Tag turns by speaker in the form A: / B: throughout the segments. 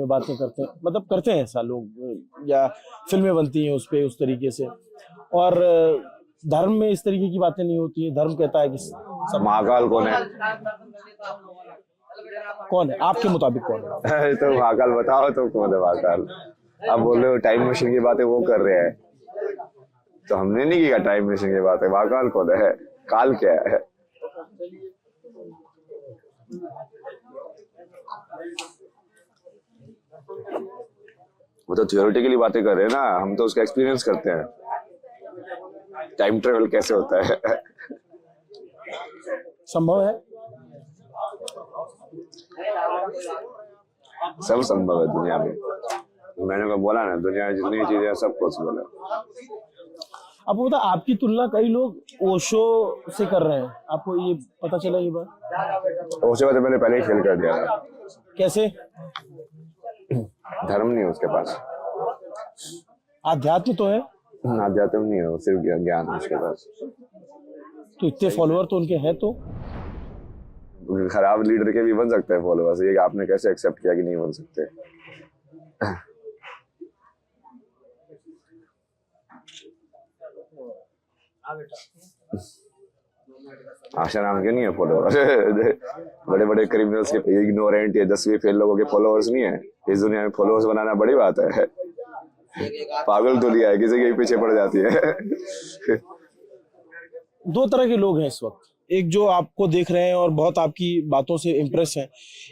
A: में बातें करते हैं, मतलब करते हैं ऐसा लोग, या फिल्में बनती हैं उस पे उस तरीके से। और धर्म में इस तरीके की बातें नहीं होती है। धर्म कहता है कि सब।
B: महाकाल कौन है?
A: कौन है आपके मुताबिक, कौन है?
B: तो महाकाल बताओ तो कौन है महाकाल? आप बोल रहे हो टाइम मशीन की बातें वो कर रहे हैं, तो हमने नहीं किया टाइम मशीन की बातें। महाकाल कौन है? काल क्या है? वो तो थियोरेटिकली बातें कर रहे हैं ना, हम तो उसका एक्सपीरियंस करते हैं। टाइम ट्रेवल कैसे होता है?
A: संभव है,
B: सब संभव है दुनिया में। मैंने को बोला ना, दुनिया में जितनी चीजें हैं सब पॉसिबल है।
A: आपको पता, आपकी तुलना कई लोग ओशो से कर रहे हैं, आपको ये पता चला ये बात?
B: उसके बाद मैंने पहले ही फेल कर दिया था।
A: कैसे?
B: धर्म नहीं है उसके पास,
A: आध्यात्म तो है।
B: आध्यात्म नहीं है, सिर्फ ज्ञान है उसके पास।
A: तो इतने फॉलोअर तो उनके हैं, तो
B: खराब लीडर के भी बन सकते हैं फॉलोअर्स। ये आपने कैसे एक्सेप्ट किया कि नहीं बन सकते? आशा नाम के नहीं है फॉलोअर्स। बड़े बड़े क्रिमिनल्स के, इग्नोरेंट या 10वीं फेल लोगों के फॉलोअर्स नहीं है। इस दुनिया में फॉलोअर्स बनाना बड़ी बात है। पागल तो लिया है, किसी के पीछे पड़ जाती है।
A: दो तरह के लोग हैं इस वक्त। एक जो आपको देख रहे हैं और बहुत आपकी बातों से इम्प्रेस हैं।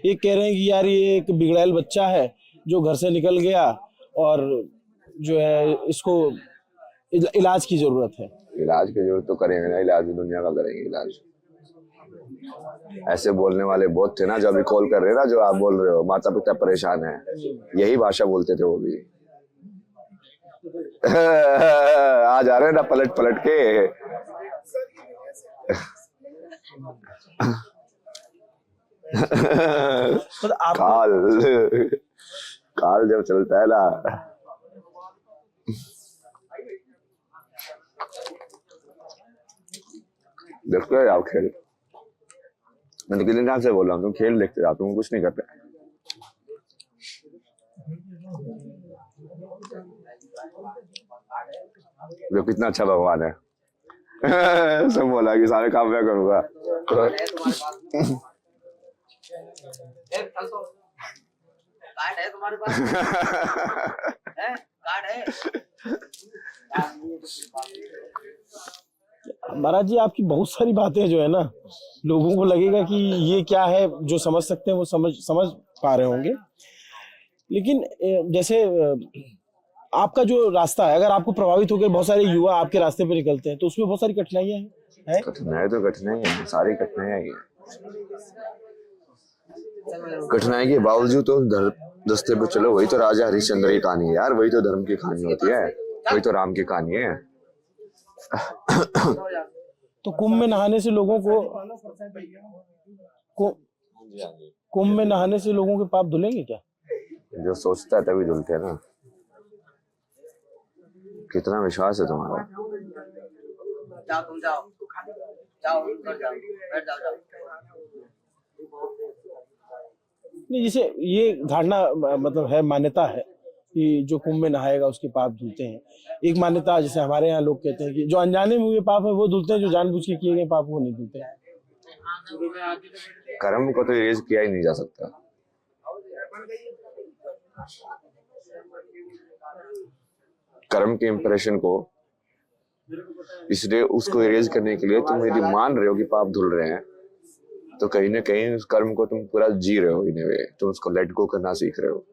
A: एक कह रहे हैं कि यार ये एक बिगड़ैल बच्चा है जो घर से निकल गया और जो है इसको इलाज की जरूरत है।
B: इलाज की जरूरत तो करेंगे ना, इलाज दुनिया का करेंगे इलाज। ऐसे बोलने वाले बहुत थे ना जो अभी कॉल कर रहे हैं ना, जो आप बोल रहे हो माता पिता परेशान है, यही भाषा बोलते थे वो भी। आ जा रहे हैं ना पलट पलट के। काल काल जब चलता है ना, देखते हो आप खेल। मैं तो कितने टाइम से बोल रहा हूँ तुम खेल देखते जाओ, तुम कुछ नहीं करते। जो कितना अच्छा भगवान है। सब बोला कि सारे काम मैं करूंगा।
C: कार्ड है तुम्हारे पास? है? कार्ड है?
A: महाराज जी, आपकी बहुत सारी बातें जो है ना, लोगों को लगेगा कि ये क्या है, जो समझ सकते हैं वो समझ पा रहे होंगे। लेकिन जैसे आपका जो रास्ता है, अगर आपको प्रभावित होकर बहुत सारे युवा आपके रास्ते पे निकलते हैं तो उसमें बहुत सारी कठिनाइयां हैं।
B: कठिनाई तो कठिनाई है, सारी कठिनाइयां है। कठिनाई के बावजूद तो दस्ते पे चलो, वही तो राजा हरिश्चंद्र की कहानी है यार, वही तो धर्म की कहानी होती है, वही तो राम की कहानी है।
A: तो कुंभ में नहाने से लोगों को कुंभ में नहाने से लोगों के पाप धुलेंगे क्या?
B: जो सोचता है तभी धुलते हैं ना। कितना विश्वास है तुम्हारा?
C: जाओ तुम जाओ, जाओ ऊपर जाओ, बैठ जाओ, जाओ।
A: नहीं, जैसे ये धारणा मतलब है, मान्यता है कि जो कुंभ में नहाएगा उसके पाप धुलते हैं। एक मान्यता जैसे हमारे यहाँ लोग कहते हैं कि जो अनजाने में हुए पाप है वो धुलते हैं, जो जानबूझ के किए गए पाप वो नहीं धुलते।
B: कर्म को तो इरेज किया ही नहीं जा सकता। कर्म के इंप्रेशन को, इसलिए उसको इरेज करने के लिए तुम यदि मान रहे हो कि पाप धुल रहे हैं, तो कहीं ना कहीं उस कर्म को तुम पूरा जी रहे हो। इन वे तुम उसको लेट गो करना सीख रहे हो।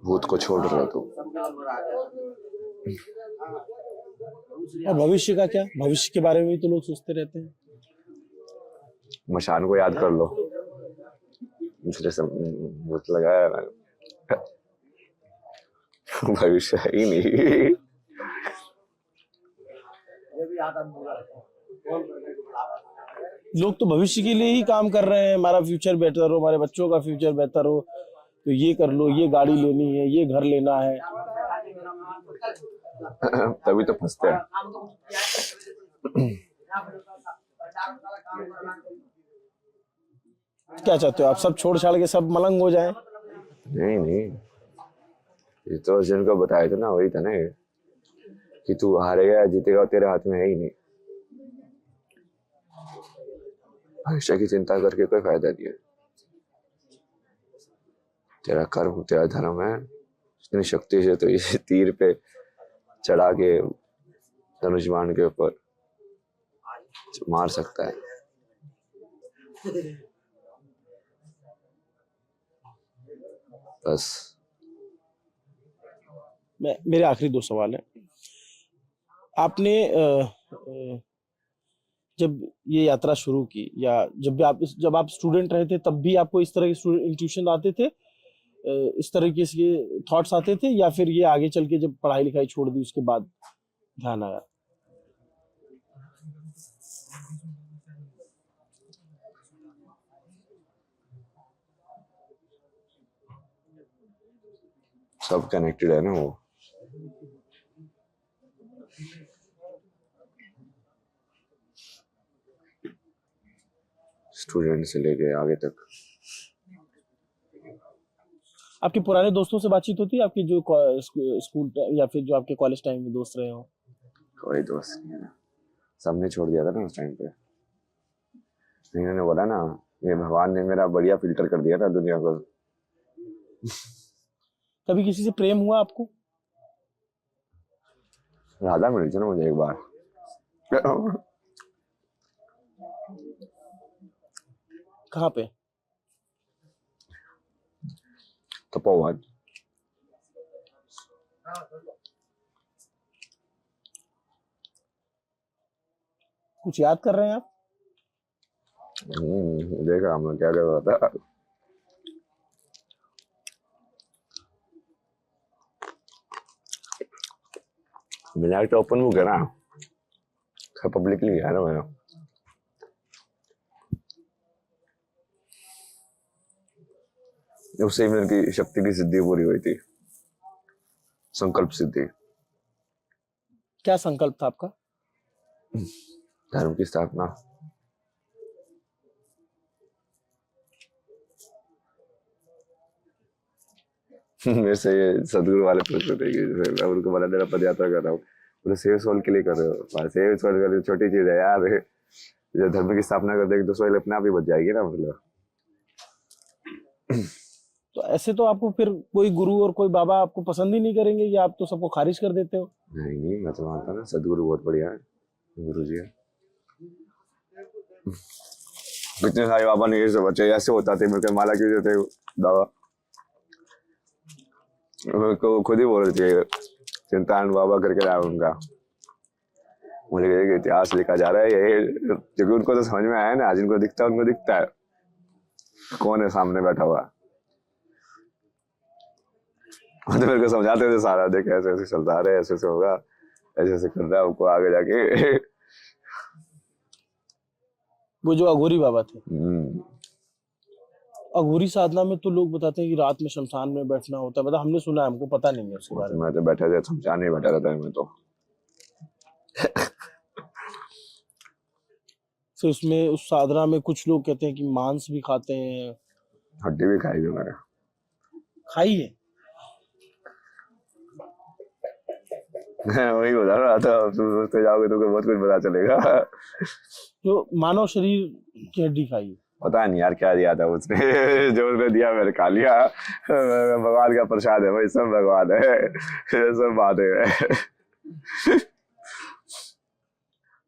B: भूत को छोड़ रहे हो तुम।
A: और भविष्य का क्या? भविष्य के बारे में भी तो लोग सोचते रहते हैं।
B: मशान को याद कर लो, दूसरे से भूत लगाया मैंने। भविष्य है ही नहीं।
A: लोग तो भविष्य के लिए ही काम कर रहे हैं, हमारा फ्यूचर बेहतर हो, हमारे बच्चों का फ्यूचर बेहतर हो, तो ये कर लो, ये गाड़ी लेनी है, ये घर लेना है।
B: तभी तो फंसते हैं।
A: क्या चाहते हो आप, सब छोड़ छाड़ के सब मलंग हो जाएं?
B: नहीं नहीं, ये तो जिनको बताया था ना वही था ना, कि तू हारेगा या जीतेगा तेरे हाथ में है ही नहीं। भविष्य की चिंता करके कोई फायदा नहीं है। तेरा कर्म तेरा धर्म है, इतनी शक्ति से तो ये तीर पे चढ़ा के धनुष बाण के ऊपर मार सकता है। बस
A: मेरे आखिरी 2 सवाल हैं। आपने जब ये यात्रा शुरू की, या जब आप स्टूडेंट रहे थे तब भी आपको इस तरह के इंट्यूशन आते थे, इस तरीके के थॉट्स आते थे, या फिर ये आगे चल के जब पढ़ाई लिखाई छोड़ दी उसके बाद ध्यान आया?
B: सब कनेक्टेड है ना वो। स्टूडेंट से लेके आगे तक।
A: आपके पुराने दोस्तों से बातचीत होती है, आपकी जो स्कूल या फिर जो आपके कॉलेज टाइम में दोस्त रहे हो?
B: कोई दोस्त नहीं है, सबने छोड़ दिया था ना उस टाइम पे। इन्होंने बोला ना, ये भगवान ने मेरा बढ़िया फिल्टर कर दिया था दुनिया को।
A: कभी किसी से प्रेम हुआ आपको?
B: राधा मिली थी ना मुझे एक बार।
A: कहाँ पे?
B: तपोवन।
A: कुछ याद कर रहे हैं आप?
B: देखा मैं क्या कर रहा था। मेरा एक ओपन बुक है ना, पब्लिकली है ना मेरा। उससे मेरी शक्ति की सिद्धि पूरी हुई थी, संकल्प सिद्धि।
A: क्या संकल्प था आपका?
B: धर्म की स्थापना। मेरे से ये सदगुरु वाले पूछ रहे थे कि मैं उनको बना देना पद यात्रा कर रहा हूँ, बोले सेव सोल के लिए कर रहे हो? सेव सोल कर छोटी चीज है यार, जब धर्म की स्थापना कर देंगे तो सोल अपने आप ही बच जाएगी ना। मतलब
A: तो ऐसे तो आपको फिर कोई गुरु और कोई बाबा आपको पसंद ही नहीं करेंगे, या आप तो सबको खारिज कर देते हो?
B: नहीं नहीं, मैं तो मानता ना सदगुरु बहुत बढ़िया है, गुरु जी है। कितने सारे बाबा ने ये सब बच्चे ऐसे होता थे, मेरे को माला क्यों देते बाबा, मेरे को खुद ही बोल रहे थे चिंतान बाबा करके रहा उनका। मुझे कहे इतिहास लिखा जा रहा है ये, क्योंकि उनको तो समझ में आया ना, जिनको दिखता है उनको दिखता है कौन है सामने बैठा हुआ। तो मेरे को समझाते थे सारा, देख ऐसे ऐसे चलता रहे, ऐसे ऐसे होगा, ऐसे ऐसे कर रहा है हमको आगे जाके।
A: वो जो अघोरी बाबा थे, अघोरी साधना में तो लोग बताते हैं कि रात में शमशान में बैठना होता है, मतलब हमने सुना है, हमको पता नहीं है उसके बारे में।
B: मैं तो बैठा था शमशान में बैठा रहता है मैं तो।
A: तो उसमें उस साधना में कुछ लोग कहते हैं कि मांस भी खाते हैं।
B: हड्डी भी खाई है मैंने।
A: खाई है?
B: वही बता रहा था, तो जाओगे तो बहुत कुछ पता चलेगा।
A: जो मानव शरीर की हड्डी खाई है?
B: पता नहीं यार क्या दिया था उसने। जो उसने दिया मैंने खा लिया। भगवान का प्रसाद है भाई, सब भगवान है, सब बात है।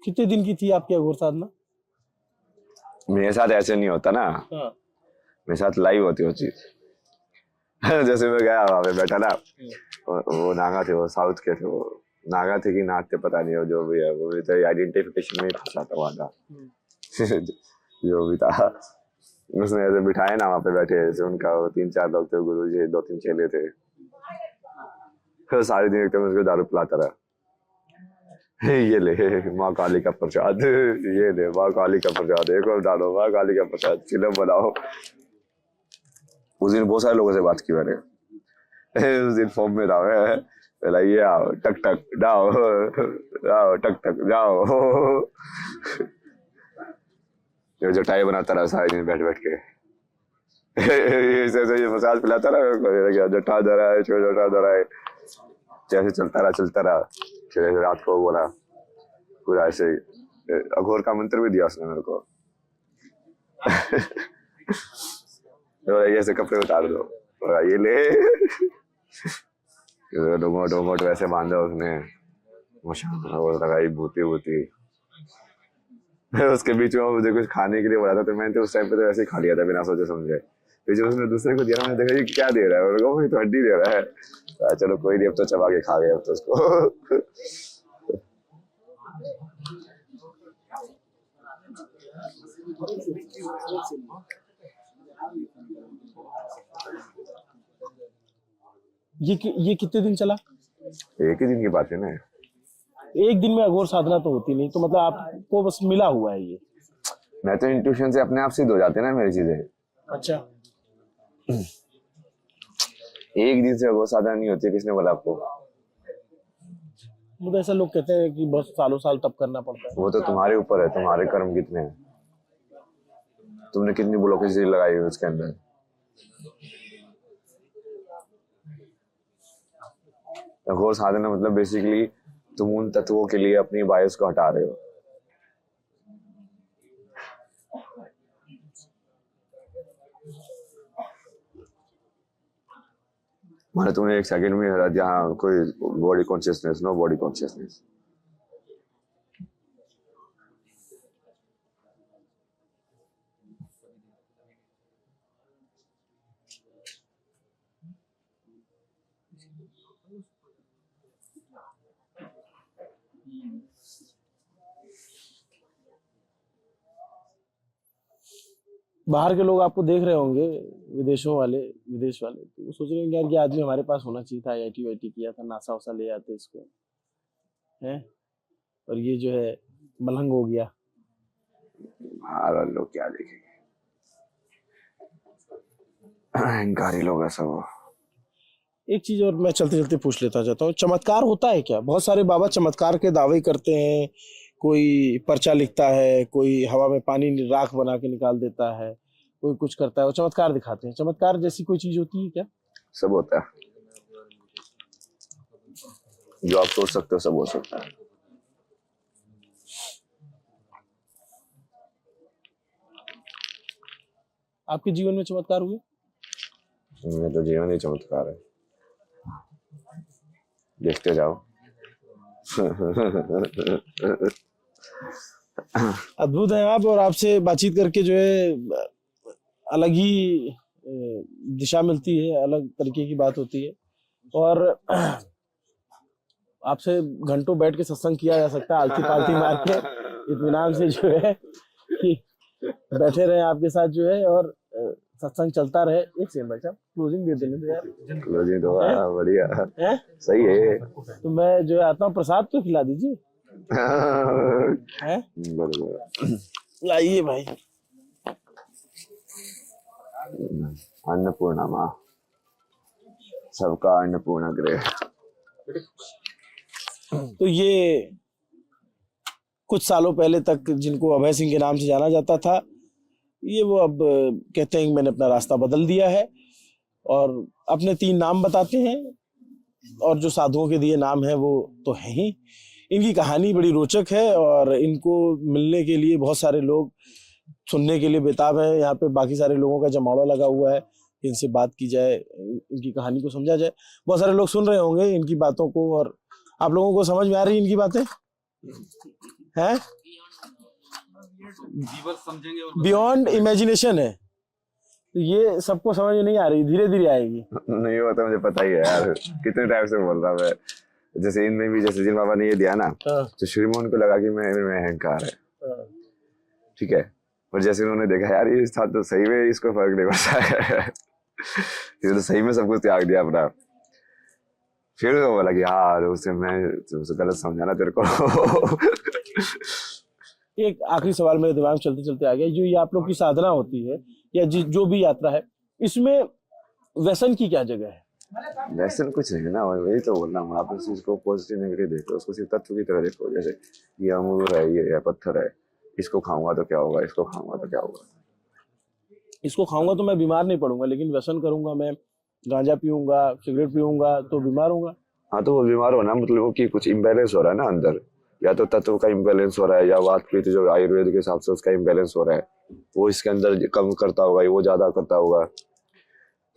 A: कितने दिन की थी आपकी अघोर साधना?
B: मेरे साथ ऐसे नहीं होता ना,
A: हाँ।
B: मेरे साथ लाइव होती वो चीज। जैसे मैं गया वहां पे बैठा ना, वो नागा थे, वो साउथ के थे, वो नागा थे कि नाग थे पता नहीं, जो भी है वो भी तो आइडेंटिफिकेशन में फंसा था वहां था। जो भी था उसने ऐसे बिठाए ना वहां पे बैठे, जैसे उनका 3-4 लोग थे, गुरु जी 2-3 चेले थे। फिर सारे दिन एकदम उसको दारू पिलाता रहा, ये ले माँ काली का प्रसाद, ये ले माँ काली का प्रसाद, एक और डालो माँ काली का प्रसाद, फिल्म बनाओ। उस दिन बहुत सारे लोगों से बात की मैंने, उस दिन फॉर्म में रहा है, पहला ये आओ टक टक जाओ, आओ टक टक जाओ। जो टाई बनाता रहा सारे दिन बैठ बैठ के। ये मसाज पिलाता रहा क्या जटा धरा है जटा धरा है, जैसे चलता रहा। फिर रात को बोला पूरा ऐसे अघोर का मंत्र भी दिया उसने मेरे को। तो ऐसे कपड़े उतार दो, ये ले डोमोट वैसे बांधा उसने, वो लगाई भूती। उसके बीच में मुझे कुछ खाने के लिए बोला था, तो मैंने तो उस टाइम पे तो वैसे ही खा लिया था बिना सोचे समझे। फिर जो उसने दूसरे को दिया, मैंने देखा ये क्या दे रहा है, वो तो हड्डी दे रहा है। तो चलो कोई नहीं, अब तो चबा के खा गया अब तो उसको।
A: ये कितने दिन चला?
B: एक ही दिन की बात है ना।
A: एक दिन में अघोर साधना तो होती नहीं, तो मतलब आपको बस मिला हुआ है ये?
B: मैं तो इंट्यूशन से अपने आप सिद्ध हो जाते ना मेरी चीजें।
A: अच्छा।
B: एक दिन से अघोर साधना नहीं होती, किसने बोला आपको?
A: मुझे ऐसा लोग कहते हैं कि बहुत सालों साल तप करना पड़ता है।
B: वो तो तुम्हारे ऊपर है, तुम्हारे कर्म कितने हैं, तुमने कितनी ब्लॉकेज लगाई हुई उसके अंदर। अघोर साधना मतलब बेसिकली तुम उन तत्वों के लिए अपनी बायस को हटा रहे हो। माने तुमने एक सेकंड में हरा दिया, हाँ, कोई body consciousness, no body consciousness.
A: बाहर के लोग आपको देख रहे होंगे, विदेश वाले, तो वो सोच रहे होंगे यार ये आदमी हमारे पास होना चाहिए था, IIT वाईटी किया था, नासा वसा ले आते इसको, हैं? और ये जो है मलंग हो गया।
B: बाहर लोग क्या देखेंगे, अहंकारी लोग ऐसा। वो
A: एक चीज और मैं चलते चलते पूछ लेता जाता हूँ, चमत्कार होता है क्या? बहुत सारे बाबा चमत्कार के दावे करते हैं, कोई पर्चा लिखता है, कोई हवा में पानी राख बना के निकाल देता है, कोई कुछ करता है, वो चमत्कार दिखाते हैं। चमत्कार जैसी कोई चीज होती है क्या?
B: सब होता है, जो आप सोच सकते हो सब हो सकता है।
A: आपके जीवन में चमत्कार हुए?
B: मेरा तो जीवन ही चमत्कार है, देखते जाओ।
A: अद्भुत है आप, और आपसे बातचीत करके जो है अलग ही दिशा मिलती है, अलग तरीके की बात होती है, और आपसे घंटों बैठ के सत्संग किया जा सकता है, आलती पालती मार के इत्मीनान से जो है कि बैठे रहे आपके साथ जो है, और सत्संग चलता रहे। एक सेकंड भाई साहब, क्लोजिंग दे देने दो यार।
B: क्लोजिंग तो बढ़िया है, सही है।
A: तो मैं जो है आता हूँ, प्रसाद तो खिला दीजिए। लाइए भाई।
B: अन्नपूर्णा माँ, सबका अन्नपूर्णा गृह।
A: तो ये कुछ सालों पहले तक जिनको अभय सिंह के नाम से जाना जाता था, ये वो अब कहते हैं कि मैंने अपना रास्ता बदल दिया है, और अपने 3 नाम बताते हैं, और जो साधुओं के दिए नाम है वो तो है ही। इनकी कहानी बड़ी रोचक है, और इनको मिलने के लिए बहुत सारे लोग सुनने के लिए बेताब है। यहाँ पे बाकी सारे लोगों का जमावड़ा लगा हुआ है, इनसे बात की जाए, इनकी कहानी को समझा जाए। बहुत सारे लोग सुन रहे होंगे इनकी बातों को, और आप लोगों को समझ में आ रही है इनकी बातें हैं? बियॉन्ड इमेजिनेशन है, तो ये सबको समझ में नहीं आ रही, धीरे धीरे आएगी।
B: नहीं होता, मुझे पता ही है यार, कितने टाइम से बोल रहा मैं। जैसे इनमें भी, जैसे जिन बाबा ने ये दिया ना, तो शुरू में उनको लगा कि मैं अहंकार है, ठीक है, पर जैसे उन्होंने देखा यार ये था तो सही में इसको फर्क नहीं पड़ता है, तो सही में सब कुछ त्याग दिया अपना। फिर वो बोला कि यार उसे मैं गलत समझा ना तेरे को।
A: एक आखिरी सवाल मेरे दिमाग में चलते चलते आ गया, जो ये आप लोग की साधना होती है या जो भी यात्रा है, इसमें व्यसन की क्या जगह है?
B: व्यसन कुछ नहीं है ना, वही तो बोल रहा हूँ। आप उस चीज को पॉजिटिव नेगेटिव देखो, उसको सिर्फ तत्व की तरह देखो। जैसे ये अमरूद है, ये पत्थर है, इसको खाऊंगा तो क्या होगा, इसको खाऊंगा तो क्या होगा।
A: इसको खाऊंगा तो मैं बीमार नहीं पड़ूंगा, लेकिन व्यसन करूंगा, मैं गांजा पीऊंगा, सिगरेट पीऊंगा तो बीमार होगा।
B: हाँ तो वो बीमार होना मतलब वो कि कुछ इम्बैलेंस हो रहा है ना अंदर, या तो तत्व का इम्बैलेंस हो रहा है, या वात पित्त जो आयुर्वेद के हिसाब से उसका इम्बैलेंस हो रहा है, वो इसके अंदर कम करता होगा, वो ज्यादा करता होगा।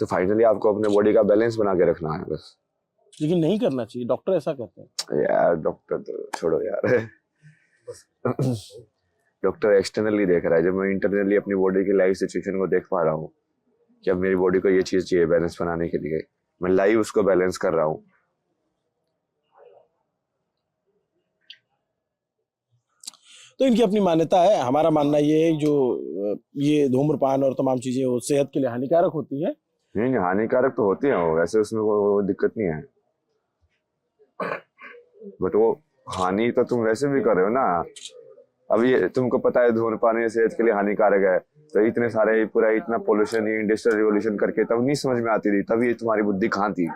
B: तो फाइनली आपको अपने बॉडी का बैलेंस बना के रखना है बस।
A: लेकिन नहीं करना चाहिए, डॉक्टर ऐसा कहते हैं।
B: यार डॉक्टर तो छोड़ो यार। डॉक्टर एक्सटर्नली देख रहा है, जब मैं इंटरनली अपनी बॉडी की लाइफ सिचुएशन को देख पा रहा हूँ कि अब मेरी बॉडी को ये चीज चाहिए बैलेंस बनाने के लिए, मैं लाइव उसको बैलेंस कर रहा हूँ।
A: तो इनकी अपनी मान्यता है। हमारा मानना ये है जो ये धूम्रपान और तमाम चीजें वो सेहत के लिए हानिकारक होती है।
B: नहीं हानिकारक तो होती है वो, वैसे उसमें वो दिक्कत नहीं है, बट वो हानि तो तुम वैसे भी कर रहे हो ना। अब ये तुमको पता है धूम्रपान सेहत के लिए हानिकारक है, तो इतने सारे पूरा इतना पोल्यूशन, इंडस्ट्रियल रिवोल्यूशन करके तब नहीं समझ में आती थी, तब ये तुम्हारी बुद्धि कहाँ थी।